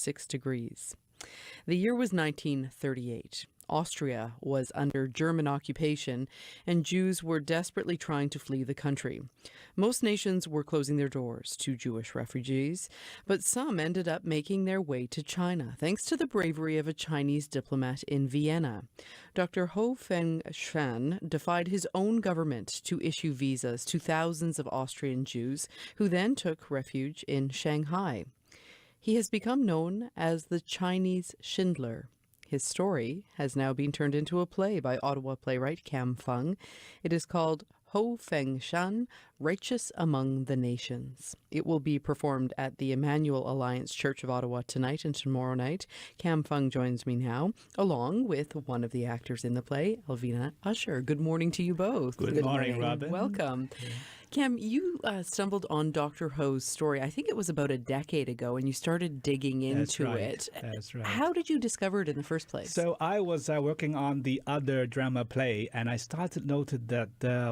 6 degrees. The year was 1938. Austria was under German occupation, and Jews were desperately trying to flee the country. Most nations were closing their doors to Jewish refugees, but some ended up making their way to China, thanks to the bravery of a Chinese diplomat in Vienna. Dr. Ho Fengshan defied his own government to issue visas to thousands of Austrian Jews, who then took refuge in Shanghai. He has become known as the Chinese Schindler. His story has now been turned into a play by Ottawa playwright Cam Fung. It is called Ho Fengshan, Righteous Among the Nations. It will be performed at the Emmanuel Alliance Church of Ottawa tonight and tomorrow night. Cam Fung joins me now, along with one of the actors in the play, Elvina Usher. Good morning to you both. Good morning, Robin. Welcome. Cam, you stumbled on Dr. Ho's story, I think it was about a decade ago, and you started digging into it. That's right. How did you discover it in the first place? So I was working on the other drama play, and I started to notice that,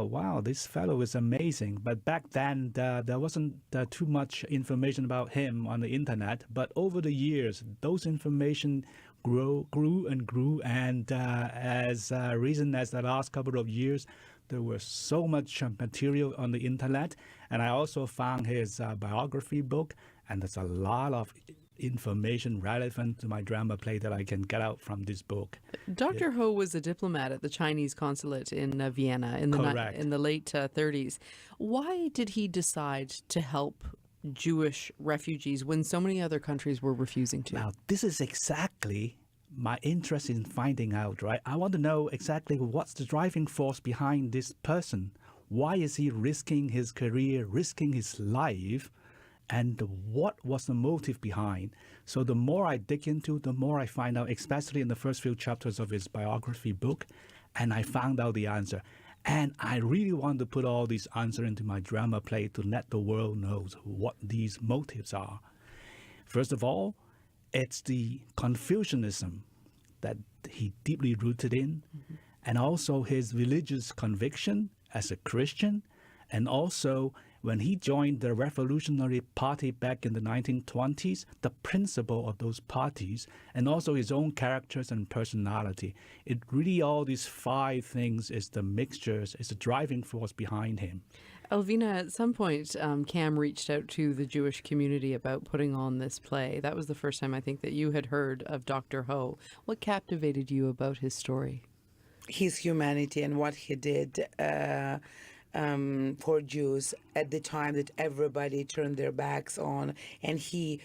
wow, this fellow is amazing. But back then, there wasn't too much information about him on the internet. But over the years, those information grew and grew. And as recent as the last couple of years, there was so much material on the internet. And I also found his biography book, and there's a lot of information relevant to my drama play that I can get out from this book. Dr. Ho was a diplomat at the Chinese consulate in Vienna in the late 30s. Why did he decide to help Jewish refugees when so many other countries were refusing to? Now, this is exactly my interest in finding out, right? I want to know exactly what's the driving force behind this person. Why is he risking his career, risking his life? And what was the motive behind? So the more I dig into, the more I find out, especially in the first few chapters of his biography book, and I found out the answer. And I really want to put all these answers into my drama play to let the world know what these motives are. First of all, it's the Confucianism that he deeply rooted in, and also his religious conviction as a Christian, and also when he joined the Revolutionary Party back in the 1920s, the principle of those parties, and also his own characters and personality. It really, all these 5 things is the mixtures, is the driving force behind him. Elvina, at some point, Cam reached out to the Jewish community about putting on this play. That was the first time I think that you had heard of Dr. Ho. What captivated you about his story? His humanity and what he did for Jews at the time that everybody turned their backs on, and he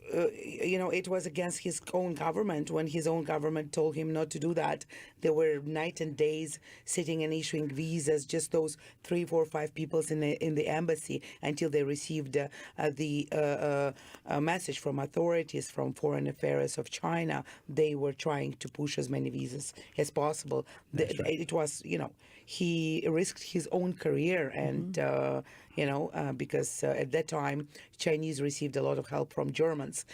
it was against his own government. When his own government told him not to do that, there were night and days sitting and issuing visas, just those 3, 4, 5 people in the embassy, until they received the message from authorities from Foreign Affairs of China. They were trying to push as many visas as possible. Right. It was, he risked his own career, and because at that time Chinese received a lot of help from Germans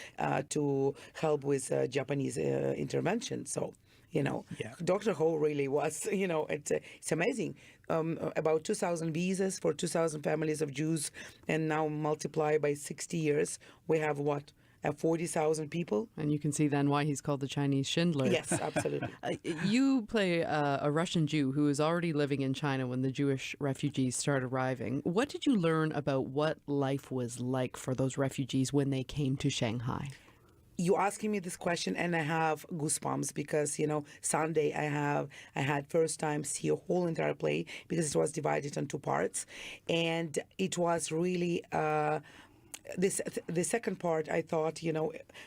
to help with Japanese intervention. So, Dr. Ho really was, it's amazing. About 2,000 visas for 2,000 families of Jews, and now multiply by 60 years, we have 40,000 people. And you can see then why he's called the Chinese Schindler. Yes, absolutely. You play a Russian Jew who was already living in China when the Jewish refugees started arriving. What did you learn about what life was like for those refugees when they came to Shanghai? You asking me this question, and I have goosebumps because, Sunday I had first time see a whole entire play because it was divided into 2 parts. And it was really... The second part, I thought,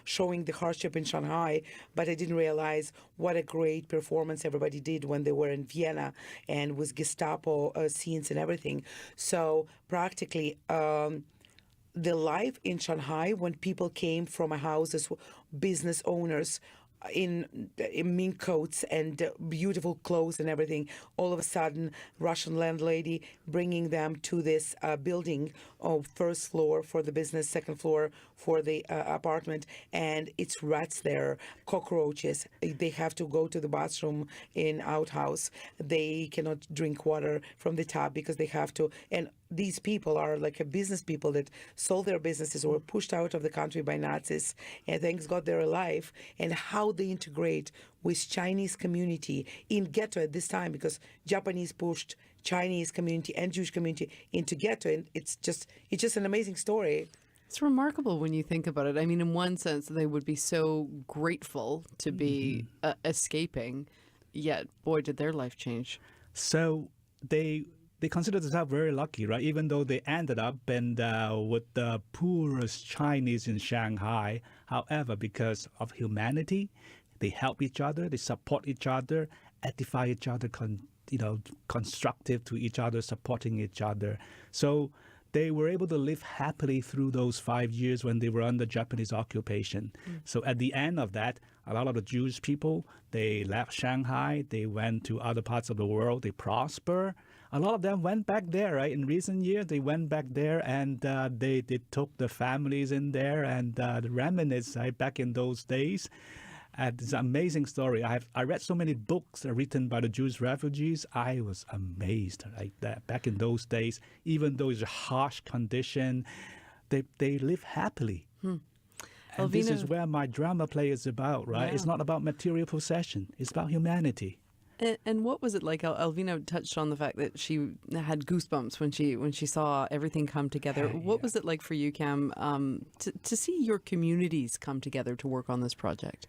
showing the hardship in Shanghai, but I didn't realize what a great performance everybody did when they were in Vienna and with Gestapo scenes and everything. So practically, the life in Shanghai when people came from a house as business owners, in mink coats and beautiful clothes and everything, all of a sudden Russian landlady bringing them to this building of first floor for the business, second floor for the apartment, and it's rats there, cockroaches. They have to go to the bathroom in outhouse. They cannot drink water from the tap because they have to, and these people are like a business people that sold their businesses or were pushed out of the country by Nazis, and thanks God they're alive, and how they integrate with Chinese community in ghetto at this time, because Japanese pushed Chinese community and Jewish community into ghetto, and it's just an amazing story. It's remarkable when you think about it. I mean, in one sense, they would be so grateful to be escaping, yet, boy, did their life change. So they consider themselves very lucky, right? Even though they ended up with the poorest Chinese in Shanghai. However, because of humanity, they help each other, they support each other, edify each other, constructive to each other, supporting each other. So they were able to live happily through those 5 years when they were under Japanese occupation. So at the end of that, a lot of the Jewish people, they left Shanghai, they went to other parts of the world, they prosper. A lot of them went back there, right? In recent years, they went back there and they took the families in there and the reminisce, right, back in those days. It's an amazing story. I read so many books written by the Jewish refugees. I was amazed, right? That back in those days, even though it's a harsh condition, they live happily. And this is where my drama play is about, right? Yeah. It's not about material possession. It's about humanity. And what was it like? Alvina touched on the fact that she had goosebumps when she saw everything come together. What was it like for you, Cam, to see your communities come together to work on this project?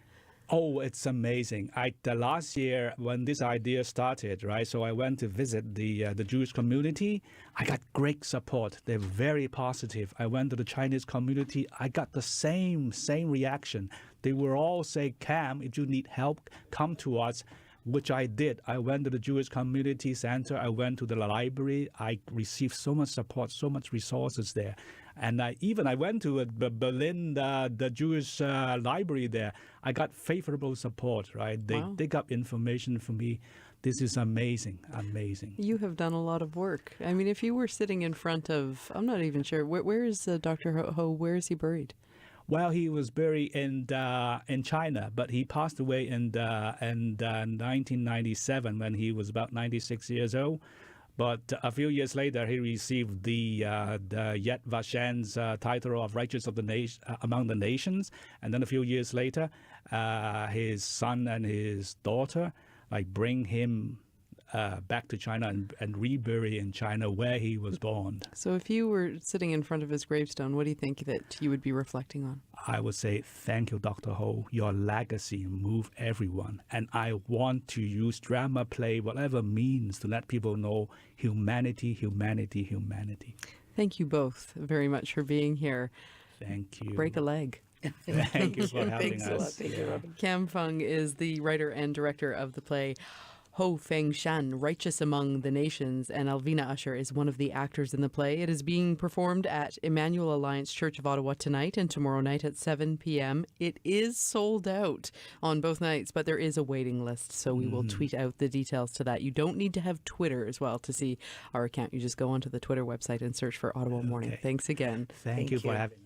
Oh, it's amazing. Last year when this idea started, right, so I went to visit the Jewish community. I got great support. They're very positive. I went to the Chinese community. I got the same reaction. They were all saying, Cam, if you need help, come to us, which I did. I went to the Jewish Community Center. I went to the library. I received so much support, so much resources there. And I went to Berlin, the Jewish library there. I got favorable support, right? They dig up information for me. This is amazing, amazing. You have done a lot of work. I mean, if you were sitting in front of, I'm not even sure, where is Dr. Ho? Where is he buried? Well, he was buried in China, but he passed away in 1997 when he was about 96 years old. But a few years later, he received the Yad Vashen's title of Righteous of the Nation among the Nations. And then a few years later, his son and his daughter bring him back to China and rebury in China where he was born. So if you were sitting in front of his gravestone, what do you think that you would be reflecting on? I would say, thank you, Dr. Ho. Your legacy moved everyone. And I want to use drama play, whatever means, to let people know humanity, humanity, humanity. Thank you both very much for being here. Thank you. Break a leg. Thank you for having Thanks a lot. us. Thank you, Robin. Cam Fung is the writer and director of the play Ho Feng Shan, Righteous Among the Nations, and Alvina Usher is one of the actors in the play. It is being performed at Emmanuel Alliance Church of Ottawa tonight and tomorrow night at 7 p.m. It is sold out on both nights, but there is a waiting list, so we will tweet out the details to that. You don't need to have Twitter as well to see our account. You just go onto the Twitter website and search for Ottawa Morning. Thanks again. Thank you for having us.